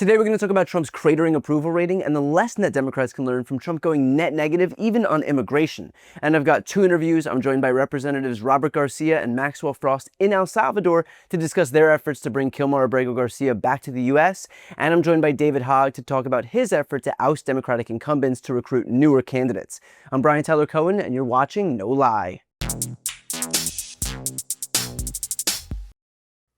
Today we're going to talk about Trump's cratering approval rating and the lesson that Democrats can learn from Trump going net negative even on immigration. And I've got two interviews. I'm joined by Representatives Robert Garcia and Maxwell Frost in El Salvador to discuss their efforts to bring Kilmar Abrego Garcia back to the U.S. And I'm joined by David Hogg to talk about his effort to oust Democratic incumbents to recruit newer candidates. I'm Brian Tyler Cohen, and you're watching No Lie.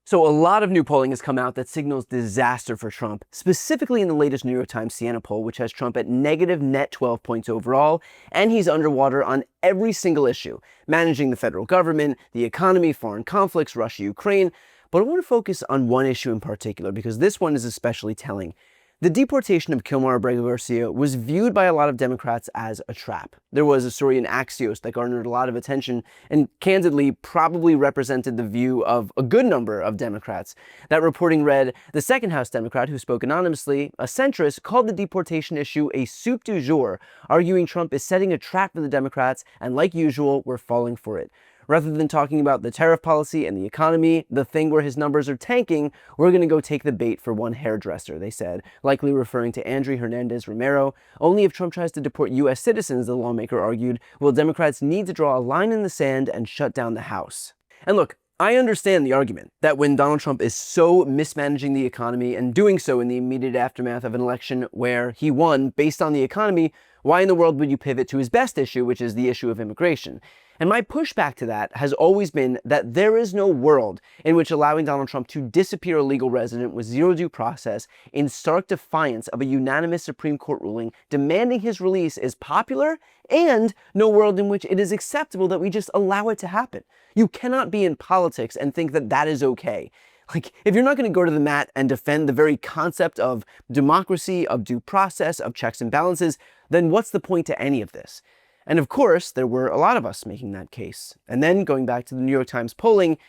So a lot of new polling has come out that signals disaster for Trump, specifically in the latest New York Times Siena poll, which has Trump at negative net 12 points overall, and he's underwater on every single issue, managing the federal government, the economy, foreign conflicts, Russia, Ukraine. But I want to focus on one issue in particular, because this one is especially telling. The deportation of Kilmar Abrego Garcia was viewed by a lot of Democrats as a trap. There was a story in Axios that garnered a lot of attention and candidly probably represented the view of a good number of Democrats. That reporting read, the second House Democrat who spoke anonymously, a centrist, called the deportation issue a soup du jour, arguing Trump is setting a trap for the Democrats and like usual, we're falling for it. Rather than talking about the tariff policy and the economy, the thing where his numbers are tanking, we're going to go take the bait for one hairdresser, they said, likely referring to Andrew Hernandez Romero. Only if Trump tries to deport U.S. citizens, the lawmaker argued, will Democrats need to draw a line in the sand and shut down the House. And look, I understand the argument that when Donald Trump is so mismanaging the economy and doing so in the immediate aftermath of an election where he won based on the economy, why in the world would you pivot to his best issue, which is the issue of immigration? And my pushback to that has always been that there is no world in which allowing Donald Trump to disappear a legal resident with zero due process in stark defiance of a unanimous Supreme Court ruling demanding his release is popular, and no world in which it is acceptable that we just allow it to happen. You cannot be in politics and think that that is okay. Like, if you're not going to go to the mat and defend the very concept of democracy, of due process, of checks and balances, then what's the point to any of this? And of course, there were a lot of us making that case. And then, going back to the New York Times polling,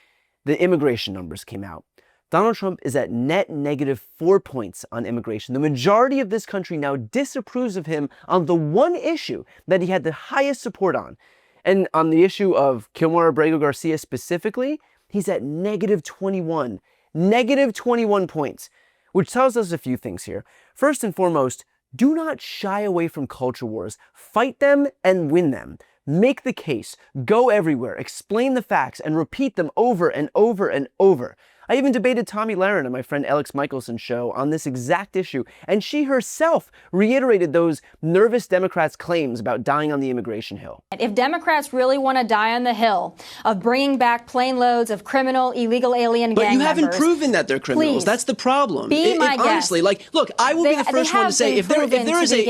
the immigration numbers came out. Donald Trump is at net negative 4 points on immigration. The majority of this country now disapproves of him on the one issue that he had the highest support on. And on the issue of Kilmar Abrego Garcia specifically, he's at negative 21. Negative 21 points, which tells us a few things here. First and foremost, do not shy away from culture wars. Fight them and win them. Make the case. Go everywhere. Explain the facts and repeat them over and over and over. I even debated Tomi Lahren on my friend Alex Michelson's show on this exact issue, and she herself reiterated those nervous Democrats' claims about dying on the immigration hill. If Democrats really want to die on the hill of bringing back plane loads of criminal, illegal alien gang members... But you haven't proven that they're criminals. That's the problem. Be my guest. Honestly, like, look, I will be the first one to say, if there is a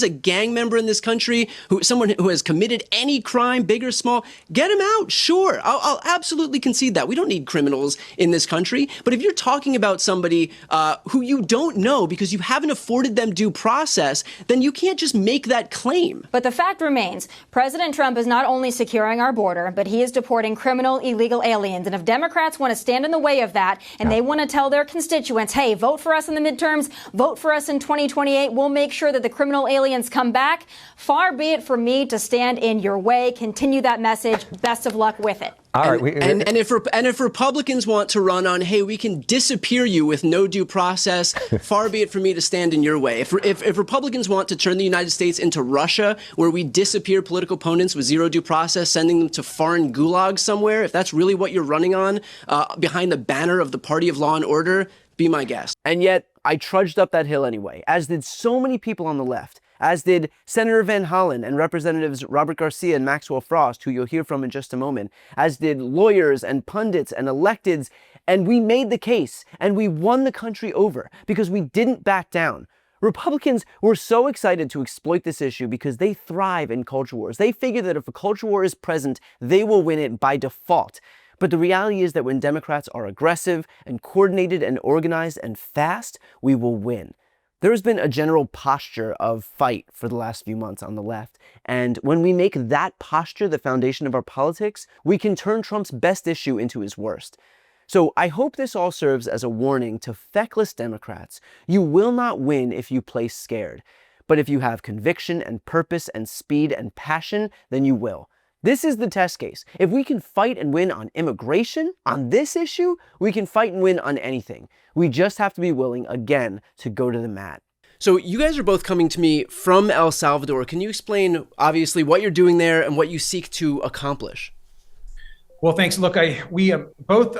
gang member in this country, someone who has committed any crime, big or small, get him out. Sure, I'll absolutely concede that. We don't need criminals in this country. But if you're talking about somebody who you don't know because you haven't afforded them due process, then you can't just make that claim. But the fact remains, President Trump is not only securing our border, but he is deporting criminal, illegal aliens. And if Democrats want to stand in the way of that, and they want to tell their constituents, hey, vote for us in the midterms, vote for us in 2028, we'll make sure that the criminal aliens come back. Far be it from me to stand in your way. Continue that message. Best of luck with it. All right. And if Republicans want to run on, hey, we can disappear you with no due process, far be it for me to stand in your way. If Republicans want to turn the United States into Russia, where we disappear political opponents with zero due process, sending them to foreign gulags somewhere, if that's really what you're running on behind the banner of the Party of Law and Order, be my guest. And yet, I trudged up that hill anyway, as did so many people on the left. As did Senator Van Hollen and Representatives Robert Garcia and Maxwell Frost, who you'll hear from in just a moment, as did lawyers and pundits and electeds, and we made the case, and we won the country over because we didn't back down. Republicans were so excited to exploit this issue because they thrive in culture wars. They figure that if a culture war is present, they will win it by default. But the reality is that when Democrats are aggressive and coordinated and organized and fast, we will win. There has been a general posture of fight for the last few months on the left, and when we make that posture the foundation of our politics, we can turn Trump's best issue into his worst. So I hope this all serves as a warning to feckless Democrats. You will not win if you play scared, but if you have conviction and purpose and speed and passion, then you will. This is the test case. If we can fight and win on immigration, on this issue, we can fight and win on anything. We just have to be willing, again, to go to the mat. So you guys are both coming to me from El Salvador. Can you explain, obviously, what you're doing there and what you seek to accomplish? Well, thanks. Look, we both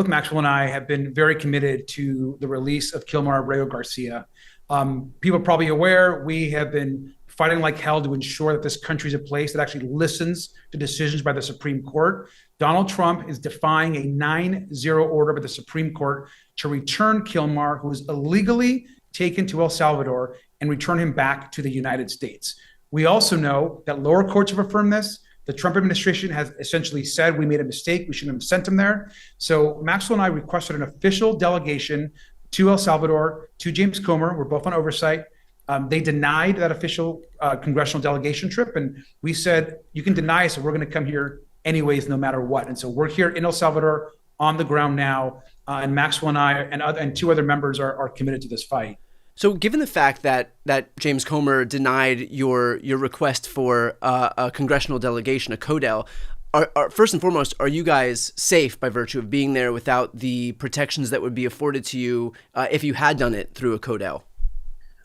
Maxwell and I have been very committed to the release of Kilmar Abrego Garcia. People are probably aware we have been fighting like hell to ensure that this country is a place that actually listens to decisions by the Supreme Court. Donald Trump is defying a 9-0 order by the Supreme Court to return Kilmar, who was illegally taken to El Salvador, and return him back to the United States. We also know that lower courts have affirmed this. The Trump administration has essentially said we made a mistake. We shouldn't have sent him there. So Maxwell and I requested an official delegation to El Salvador, to James Comer. We're both on oversight. They denied that official congressional delegation trip. And we said, you can deny us, and we're going to come here anyways, no matter what. And so we're here in El Salvador on the ground now. And Maxwell and I and two other members are committed to this fight. So given the fact that James Comer denied your request for a congressional delegation, a CODEL, first and foremost, are you guys safe by virtue of being there without the protections that would be afforded to you if you had done it through a CODEL?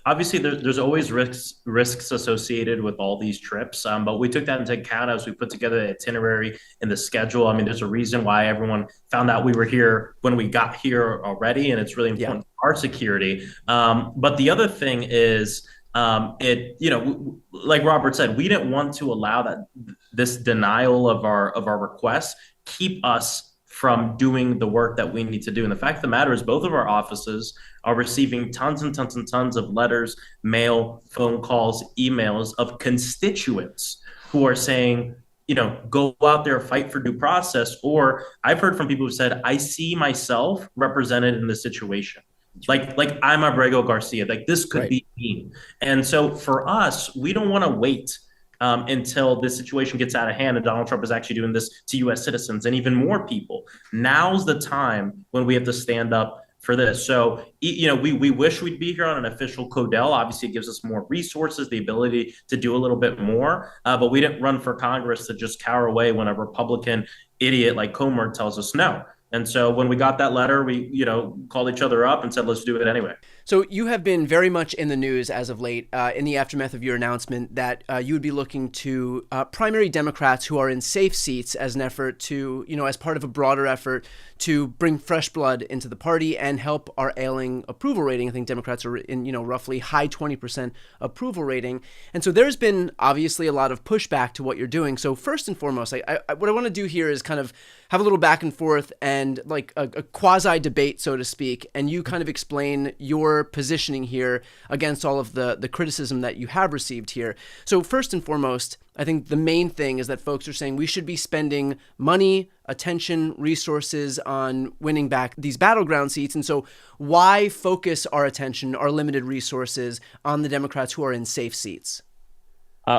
Obviously, there's always risks associated with all these trips, but we took that into account as we put together the itinerary and the schedule. I mean, there's a reason why everyone found out we were here when we got here already, and it's really important for our security. But the other thing is, like Robert said, we didn't want to allow that this denial of our request keep us from doing the work that we need to do. And the fact of the matter is both of our offices are receiving tons and tons and tons of letters, mail, phone calls, emails of constituents who are saying, go out there, fight for due process. Or I've heard from people who said, I see myself represented in this situation. Like I'm Abrego Garcia, like this could be me. And so for us, we don't want to wait until this situation gets out of hand and Donald Trump is actually doing this to U.S. citizens and even more people. Now's the time when we have to stand up for this. So, we wish we'd be here on an official CODEL. Obviously, it gives us more resources, the ability to do a little bit more. But we didn't run for Congress to just cower away when a Republican idiot like Comer tells us no. And so when we got that letter, we, called each other up and said, let's do it anyway. So you have been very much in the news as of late in the aftermath of your announcement that you would be looking to primary Democrats who are in safe seats as an effort to, as part of a broader effort to bring fresh blood into the party and help our ailing approval rating. I think Democrats are in, roughly high 20% approval rating. And so there's been obviously a lot of pushback to what you're doing. So first and foremost, what I want to do here is kind of have a little back and forth and like a quasi debate, so to speak, and you kind of explain your positioning here against all of the criticism that you have received here. So first and foremost, I think the main thing is that folks are saying we should be spending money, attention, resources on winning back these battleground seats. And so why focus our attention, our limited resources on the Democrats who are in safe seats?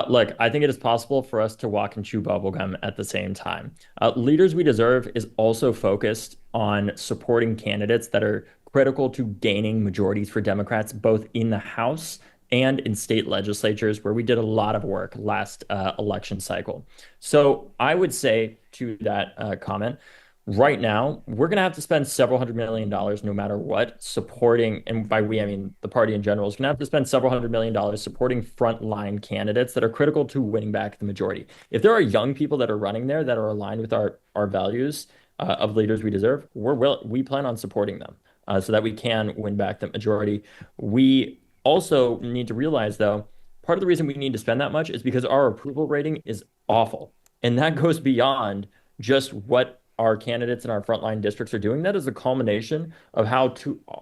Look, I think it is possible for us to walk and chew bubblegum at the same time. Leaders We Deserve is also focused on supporting candidates that are critical to gaining majorities for Democrats, both in the House and in state legislatures, where we did a lot of work last election cycle. So I would say to that comment, right now, we're going to have to spend several $100 million no matter what supporting, and by we, I mean the party in general, is going to have to spend several $100 million supporting frontline candidates that are critical to winning back the majority. If there are young people that are running there that are aligned with our values of Leaders We Deserve, we plan on supporting them so that we can win back the majority. We also need to realize, though, part of the reason we need to spend that much is because our approval rating is awful. And that goes beyond just what our candidates in our frontline districts are doing. That is a culmination of how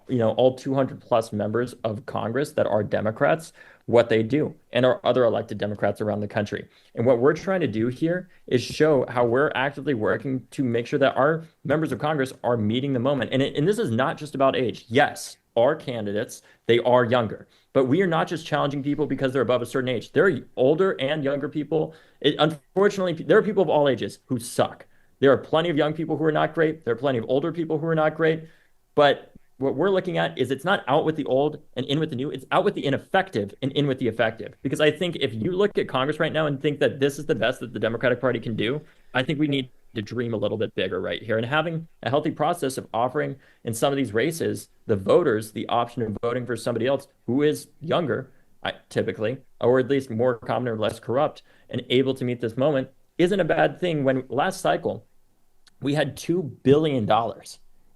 all 200 plus members of Congress that are Democrats, what they do, and our other elected Democrats around the country. And what we're trying to do here is show how we're actively working to make sure that our members of Congress are meeting the moment. And this is not just about age. Yes, our candidates, they are younger, but we are not just challenging people because they're above a certain age. There are older and younger people. Unfortunately, there are people of all ages who suck. There are plenty of young people who are not great. There are plenty of older people who are not great. But what we're looking at is it's not out with the old and in with the new. It's out with the ineffective and in with the effective. Because I think if you look at Congress right now and think that this is the best that the Democratic Party can do, I think we need to dream a little bit bigger right here and having a healthy process of offering in some of these races the voters the option of voting for somebody else who is younger, typically, or at least more common or less corrupt and able to meet this moment isn't a bad thing. When last cycle we had $2 billion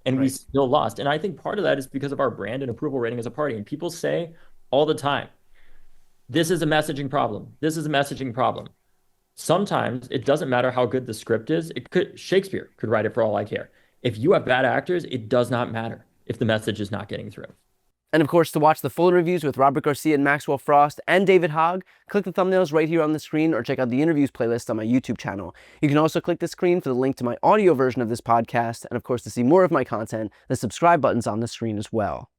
and we still lost. And I think part of that is because of our brand and approval rating as a party. And people say all the time, this is a messaging problem. This is a messaging problem. Sometimes it doesn't matter how good the script is. Shakespeare could write it for all I care. If you have bad actors, it does not matter if the message is not getting through. And of course, to watch the full interviews with Robert Garcia and Maxwell Frost and David Hogg, click the thumbnails right here on the screen or check out the interviews playlist on my YouTube channel. You can also click the screen for the link to my audio version of this podcast, and of course, to see more of my content, the subscribe button's on the screen as well.